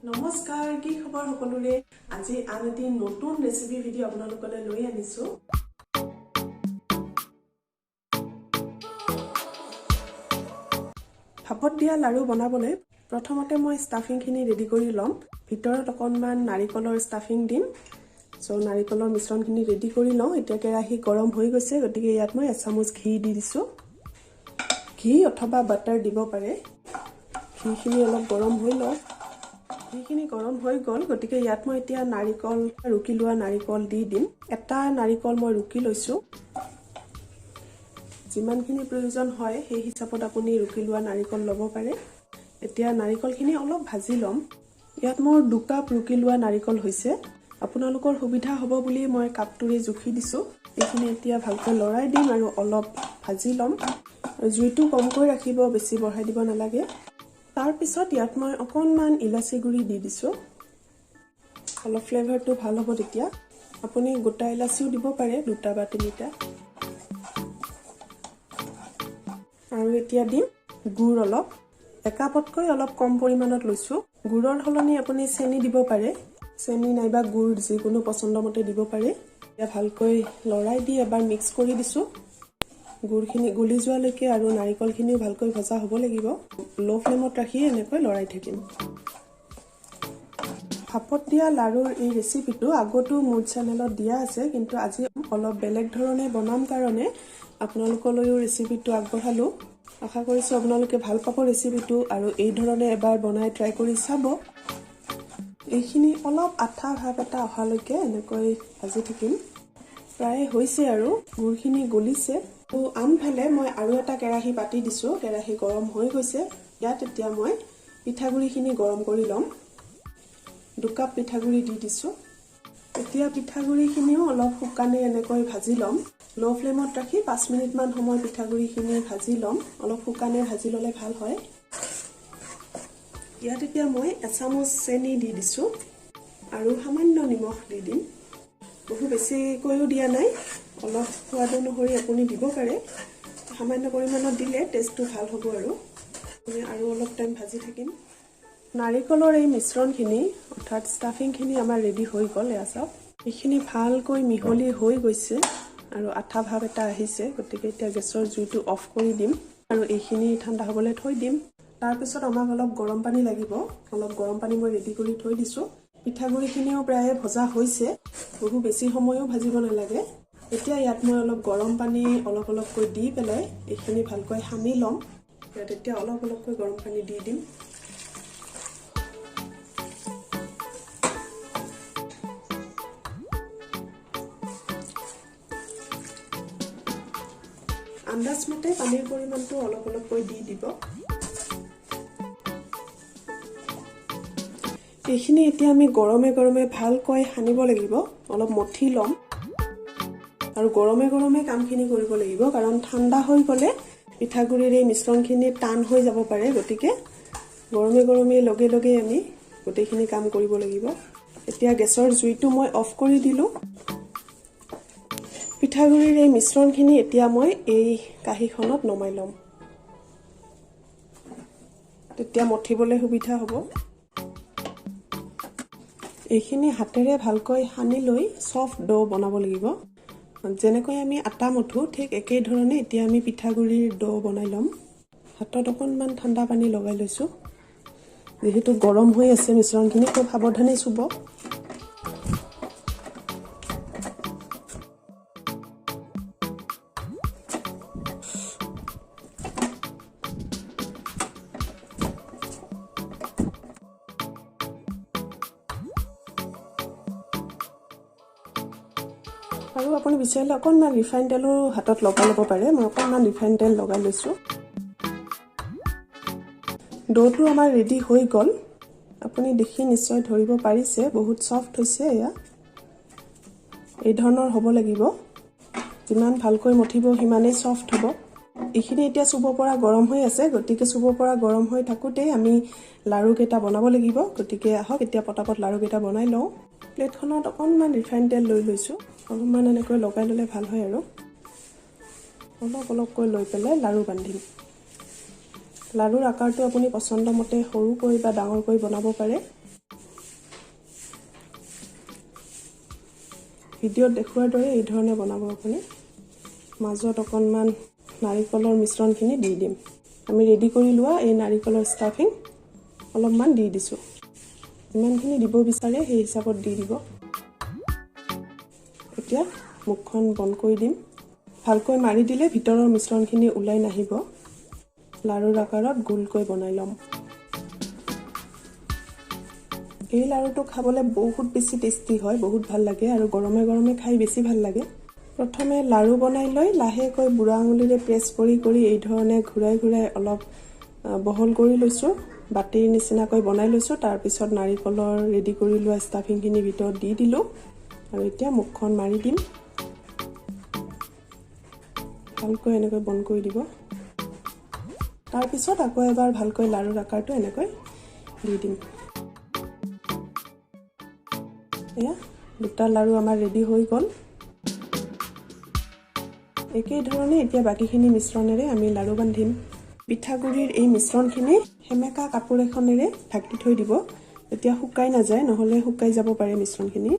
নমস্কাৰ কি খবৰ সকলোৰে আজি আন এটি নতুন ৰেচিপি ভিডিও আপোনালোকলৈ লৈ আনিছো ভাপত দিয়া লাৰু বনাবলৈ প্ৰথমতে মই ষ্টাফিং খিনি ৰেডি কৰি লম ভিতৰত অকনমান নাৰিকলৰ ষ্টাফিং দিম সো নাৰিকলৰ মিশ্ৰণখিনি ৰেডি কৰি লওঁ এতিয়া কেৰাহী গৰম হৈ গৈছে গতিকে ইয়াত মই এচামুচ ঘি দি দিছো ঘি অথবা বাটাৰ দিব পাৰে ঘিখিনি অলপ গৰম হৈ লওক ঘিখিনি গৰম হৈ গল গতিকে ইয়াত মই এতিয়া নাৰিকল ৰুকি লোৱা নাৰিকল দি দিম এটা নাৰিকল মই ৰুকি লৈছো যিমানখিনি প্ৰয়োজন হয় সেই হিচাপত আপুনি ৰুকি লোৱা নাৰিকল ল'ব পাৰে এতিয়া নাৰিকলখিনি অলপ ভাজি লম ইয়াত মোৰ 2 কাপ ৰুকি লোৱা নাৰিকল হৈছে আপোনালোকৰ সুবিধা হ'ব বুলি মই কাপটোৰে জুখি দিছো এইখিনি এতিয়া ভালকৈ লৰাই দিম আৰু অলপ ভাজি লম জুইটো কমকৈ ৰাখিব বেছি বঢ়াই দিব নালাগে তাৰ পিছত ইয়াত মই অকনমান ইলাচি গুৰি দি দিছো অলপ ফ্লেভাৰটো ভাল হ'ব তেতিয়া আপুনি গোটা ইলাচিও দিব পাৰে 2টা বা 3টা আৰু এতিয়া দিম গুড় অলপ একাপতকৈ অলপ কম পৰিমাণত লৈছো গুড়ৰ হলনি আপুনি চেনি দিব পাৰে চেনি নাইবা গুড় যিকোনো পছন্দমতে দিব পাৰে এতিয়া ভালকৈ লৰাই দি এবাৰ মিক্স কৰি দিছো গুড়খিনি গলি যোৱালৈকে আৰু নাৰিকলখিনিও ভালকৈ ভজা হ'ব লাগিব লো ফ্লেমত ৰাখি এনেকৈ লৰাই থাকিম ভাপত দিয়া লাৰুৰ এই ৰেচিপিটো আগতো মোৰ চেনেলত দিয়া আছে কিন্তু আজি অলপ বেলেগ ধৰণে বনাম কাৰণে আপোনালোকলৈও ৰেচিপিটো আগবঢ়ালো আশা কৰিছো আপোনালোকে ভাল পাব ৰেচিপিটো আৰু এই ধৰণে এবাৰ বনাই ট্ৰাই কৰি চাব এইখিনি অলপ আঠা ভাব এটা অহালৈকে এনেকৈ ভাজি থাকিম প্ৰায় হৈছে আৰু গুড়খিনি গলিছে তো আনফালে মই আৰু এটা কেৰাহী পাতি দিছো কেৰাহী গৰম হৈ গৈছে ইয়াত এতিয়া মই পিঠাগুৰিখিনি গৰম কৰি লম 2 কাপ পিঠাগুৰি দি দিছো এতিয়া পিঠাগুৰিখিনিও অলপ শুকানে এনেকৈ ভাজি লম লো ফ্লেমত ৰাখি 5 মিনিট মান সময় পিঠাগুৰিখিনি ভাজি লম অলপ শুকানে ভাজি ললে ভাল হয় ইয়াত এতিয়া মই এচামুচ চেনি দি দিছো আৰু সামান্য নিমখ দি দিম বহু বেছিকৈও দিয়া নাই অলপ সোৱাদ অনুসৰি আপুনি দিব পাৰে সামান্য পৰিমাণত দিলে টেষ্টটো ভাল হ'ব আৰু আমি অলপ টাইম ভাজি থাকিম নাৰিকলৰ এই মিশ্ৰণখিনি অৰ্থাৎ ষ্টাফিংখিনি আমাৰ ৰেডি হৈ গ'ল এয়া চাওক এইখিনি ভালকৈ মিহলি হৈ গৈছে আৰু আঠা ভাব এটা আহিছে গতিকে এতিয়া গেছৰ জুইটো অফ কৰি দিম আৰু এইখিনি ঠাণ্ডা হ'বলৈ থৈ দিম তাৰ পিছত আমাক অলপ গৰম পানী লাগিব অলপ গৰম পানী মই ৰেডি কৰি থৈ দিছো পিঠাগুৰিখিনিও প্ৰায় ভজা হৈছে বহু বেছি সময়ও ভাজিব নালাগে এতিয়া ইয়াত মই অলপ গৰম পানী অলপ অলপকৈ দি পেলাই এইখিনি ভালকৈ সানি লম ইয়াত এতিয়া অলপ অলপকৈ গৰম পানী দি দিম আন্দাজ মতে পানীৰ পৰিমাণটো অলপ অলপকৈ দি দিব এইখিনি এতিয়া আমি গৰমে গৰমে ভালকৈ সানিব লাগিব অলপ মঠি লম আৰু গৰমে গৰমে কামখিনি কৰিব লাগিব কাৰণ ঠাণ্ডা হৈ গলে পিঠাগুৰিৰ এই মিশ্ৰণখিনি টান হৈ যাব পাৰে গতিকে গৰমে গৰমে লগে লগে আমি গোটেইখিনি কাম কৰিব লাগিব এতিয়া গেছৰ জুইটো মই অফ কৰি দিলো পিঠাগুৰিৰ এই মিশ্ৰণখিনি এতিয়া মই এই কাঁহীখনত নমাই লম তেতিয়া মঠিবলৈ সুবিধা হ'ব এইখিনি হাতেৰে ভালকৈ সানি লৈ সফট ডো বনাব লাগিব যেনেকৈ আমি আটা মঠো ঠিক একেই ধৰণে এতিয়া আমি পিঠাগুৰিৰ ডো বনাই লম হাতত অকনমান ঠাণ্ডা পানী লগাই লৈছো যেহেতু গৰম হৈ আছে মিশ্ৰণখিনি খুব সাৱধানে চুব আৰু আপুনি বিচাৰিলে অকনমান ৰিফাইন তেলো হাতত লগাই ল'ব পাৰে মই অকনমান ৰিফাইন তেল লগাই লৈছো ডোটো আমাৰ ৰেডি হৈ গ'ল আপুনি দেখি নিশ্চয় ধৰিব পাৰিছে বহুত সফট হৈছে এয়া এই ধৰণৰ হ'ব লাগিব যিমান ভালকৈ মঠিব সিমানেই সফট হ'ব এইখিনি এতিয়া চুব পৰা গৰম হৈ আছে গতিকে চুব পৰা গৰম হৈ থাকোতে আমি লাৰু কেটা বনাব লাগিব গতিকে আহক এতিয়া পটাপট লাৰু কেটা বনাই লওঁ প্লেটখনত অকনমান ৰিফাইন তেল লৈ লৈছো অলপমান এনেকৈ লগাই ললে ভাল হয় আৰু অলপ অলপকৈ লৈ পেলাই লাৰু বান্ধিম লাৰুৰ আকাৰটো আপুনি পছন্দ মতে সৰুকৈ বা ডাঙৰকৈ বনাব পাৰে ভিডিঅ'ত দেখুৱাৰ দৰে এই ধৰণে বনাব আপুনি মাজত অকণমান নাৰিকলৰ মিশ্ৰণখিনি দি দিম আমি ৰেডি কৰি লোৱা এই নাৰিকলৰ ষ্টাফিং অলপমান দি দিছোঁ যিমানখিনি দিব বিচাৰে সেই হিচাপত দি দিব এতিয়া মুখখন বন্ধ কৰি দিম ভালকৈ মাৰি দিলে ভিতৰৰ মিশ্ৰণখিনি ওলাই নাহিব লাৰুৰ আকাৰত গোলকৈ বনাই ল'ম এই লাৰুটো খাবলৈ বহুত বেছি টেষ্টি হয় বহুত ভাল লাগে আৰু গৰমে গৰমে খাই বেছি ভাল লাগে প্ৰথমে লাৰু বনাই লৈ লাহেকৈ বুঢ়া আঙুলিৰে প্ৰেছ কৰি কৰি এই ধৰণে ঘূৰাই ঘূৰাই অলপ বহল কৰি লৈছোঁ বাটিৰ নিচিনাকৈ বনাই লৈছোঁ তাৰ পিছত নাৰিকলৰ ৰেডি কৰি লোৱা ষ্টাফিংখিনি ভিতৰত দি দিলোঁ আৰু এতিয়া মুখখন মাৰি দিম ভালকৈ এনেকৈ বন্ধ কৰি দিব তাৰ পিছত আকৌ এবাৰ ভালকৈ লাৰুৰ আকাৰটো এনেকৈ দি দিম এয়া দুটা লাৰু আমাৰ ৰেডি হৈ গ'ল একেই ধৰণে এতিয়া বাকীখিনি মিশ্ৰণেৰে আমি লাৰু বান্ধিম পিঠাগুড়িৰ এই মিশ্ৰণখিনি সেমেকা কাপোৰ এখনেৰে ঢাকি থৈ দিব এতিয়া শুকাই নাযায় নহ'লে শুকাই যাব পাৰে মিশ্ৰণখিনি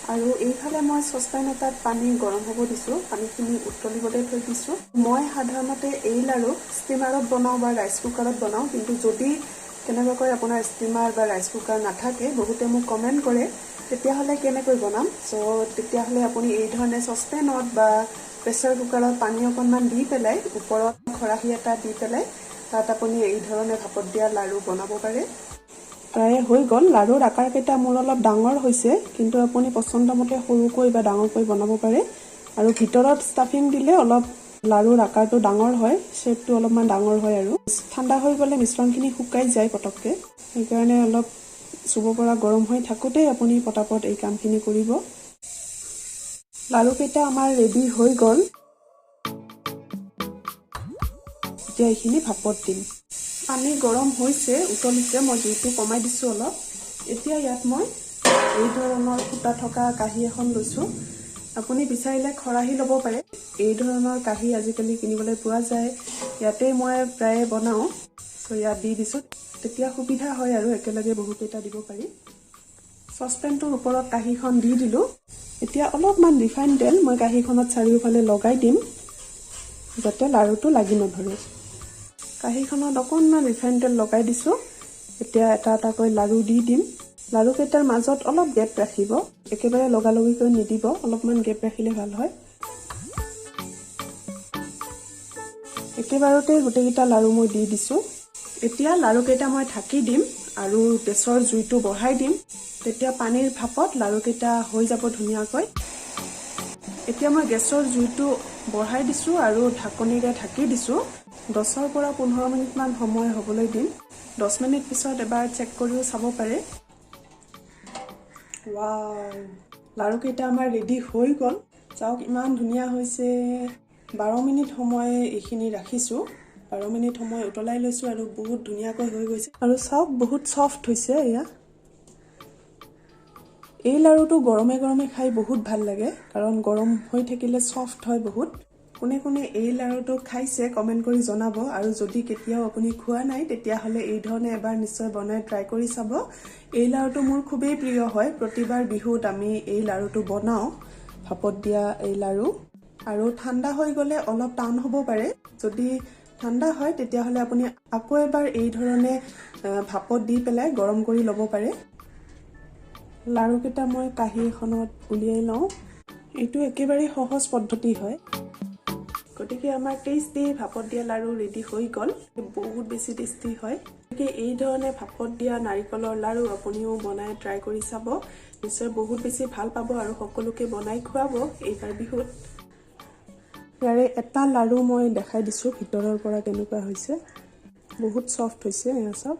আৰু এইফালে মই চচপেন এটাত পানী গৰম হ'ব দিছোঁ পানীখিনি উতলিবলৈ থৈ দিছোঁ মই সাধাৰণতে এই লাৰু ষ্টিমাৰত বনাওঁ বা ৰাইচ কুকাৰত বনাওঁ কিন্তু যদি কেনেবাকৈ আপোনাৰ ষ্টিমাৰ বা ৰাইচ কুকাৰ নাথাকে বহুতে মোক কমেণ্ট কৰে তেতিয়াহ'লে কেনেকৈ বনাম তেতিয়াহ'লে আপুনি এই ধৰণে চচপেনত বা প্ৰেছাৰ কুকাৰত পানী অকণমান দি পেলাই ওপৰত খৰাহী এটা দি পেলাই তাত আপুনি এই ধৰণে ভাপত দিয়া লাৰু বনাব পাৰে প্ৰায় হৈ গ'ল লাৰুৰ আকাৰকেইটা মোৰ অলপ ডাঙৰ হৈছে কিন্তু আপুনি পচন্দমতে সৰুকৈ বা ডাঙৰকৈ বনাব পাৰে আৰু ভিতৰত ষ্টাফিং দিলে অলপ লাৰুৰ আকাৰটো ডাঙৰ হয় শ্বেপটো অলপমান ডাঙৰ হয় আৰু ঠাণ্ডা হৈ গ'লে মিশ্ৰণখিনি শুকাই যায় পটককৈ সেইকাৰণে অলপ চুব পৰা গৰম হৈ থাকোঁতেই আপুনি পটাপট এই কামখিনি কৰিব লাৰুকেইটা আমাৰ ৰেডি হৈ গ'ল এতিয়া এইখিনি ভাপত দিম পানী গৰম হৈছে উতলিছে মই জুইটো কমাই দিছোঁ অলপ এতিয়া ইয়াত মই এই ধৰণৰ ফুটা থকা কাঁহী এখন লৈছোঁ আপুনি বিচাৰিলে খৰাহী ল'ব পাৰে এই ধৰণৰ কাঁহী আজিকালি কিনিবলৈ পোৱা যায় ইয়াতে মই প্ৰায়ে বনাওঁ ইয়াত দি দিছোঁ তেতিয়া সুবিধা হয় আৰু একেলগে বহুকেইটা দিব পাৰি চচপেনটোৰ ওপৰত কাঁহীখন দি দিলোঁ এতিয়া অলপমান ৰিফাইন তেল মই কাঁহীখনত চাৰিওফালে লগাই দিম যাতে লাৰুটো লাগি নধৰে কাঁহীখনত অকণমান ৰিফাইন তেল লগাই দিছোঁ এতিয়া এটা এটাকৈ লাৰু দি দিম লাৰুকেইটাৰ মাজত অলপ গেপ ৰাখিব একেবাৰে লগালগিকৈ নিদিব অলপমান গেপ ৰাখিলে ভাল হয় একেবাৰতে গোটেইকেইটা লাৰু মই দি দিছোঁ এতিয়া লাৰুকেইটা মই ঢাকি দিম আৰু গেছৰ জুইটো বঢ়াই দিম তেতিয়া পানীৰ ভাপত লাৰুকেইটা হৈ যাব ধুনীয়াকৈ এতিয়া মই গেছৰ জুইটো বঢ়াই দিছোঁ আৰু ঢাকনিৰে ঢাকি দিছোঁ 10 পৰা 15 মিনিটমান সময় হ'বলৈ দিম 10 মিনিট পিছত এবাৰ চেক কৰিও চাব পাৰে ৱাও লাৰুকেইটা আমাৰ ৰেডি হৈ গ'ল চাওক ইমান ধুনীয়া হৈছে 12 মিনিট সময় এইখিনি ৰাখিছোঁ 12 মিনিট সময় উতলাই লৈছোঁ আৰু বহুত ধুনীয়াকৈ হৈ গৈছে আৰু চাওক বহুত সফ্ট হৈছে এয়া এই লাৰুটো গৰমে গৰমে খাই বহুত ভাল লাগে কাৰণ গৰম হৈ থাকিলে সফ্ট হয় বহুত কোনে কোনে এই লাৰুটো খাইছে কমেন্ট কৰি জনাব আৰু যদি কেতিয়াও আপুনি খোৱা নাই তেতিয়াহ'লে এই ধৰণে এবাৰ নিশ্চয় বনাই ট্ৰাই কৰি চাব এই লাৰুটো মোৰ খুবেই প্ৰিয় হয় প্ৰতিবাৰ বিহুত আমি এই লাৰুটো বনাওঁ ভাপত দিয়া এই লাৰু আৰু ঠাণ্ডা হৈ গ'লে অলপ টান হ'ব পাৰে যদি ঠাণ্ডা হয় তেতিয়াহ'লে আপুনি আকৌ এবাৰ এই ধৰণে ভাপত দি পেলাই গৰম কৰি ল'ব পাৰে লাৰুকেইটা মই কাঁহী এখনত উলিয়াই লওঁ এইটো একেবাৰে সহজ পদ্ধতি হয় গতিকে আমাৰ টেষ্টি ভাপত দিয়া লাৰু ৰেডি হৈ গ'ল বহুত বেছি টেষ্টি হয় গতিকে এই ধৰণে ভাপত দিয়া নাৰিকলৰ লাৰু আপুনিও বনাই ট্ৰাই কৰি চাব নিশ্চয় বহুত বেছি ভাল পাব আৰু সকলোকে বনাই খুৱাব এইবাৰ বিহুত ইয়াৰে এটা লাৰু মই দেখাই দিছোঁ ভিতৰৰ পৰা কেনেকুৱা হৈছে বহুত সফ্ট হৈছে এয়া চাওক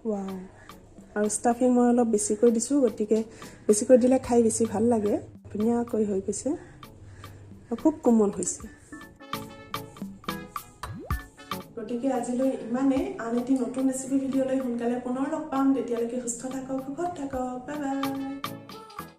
ৱাও আৰু ষ্টাফিং মই অলপ বেছিকৈ দিছোঁ গতিকে বেছিকৈ দিলে খাই বেছি ভাল লাগে ধুনীয়াকৈ হৈ গৈছে খুব কোমল হৈছে গতিকে আজিলৈ ইমানে আন এটি নতুন ৰেচিপি ভিডিঅ'লৈ সোনকালে পুনৰ লগ পাম তেতিয়ালৈকে সুস্থ থাকক সুখত থাকক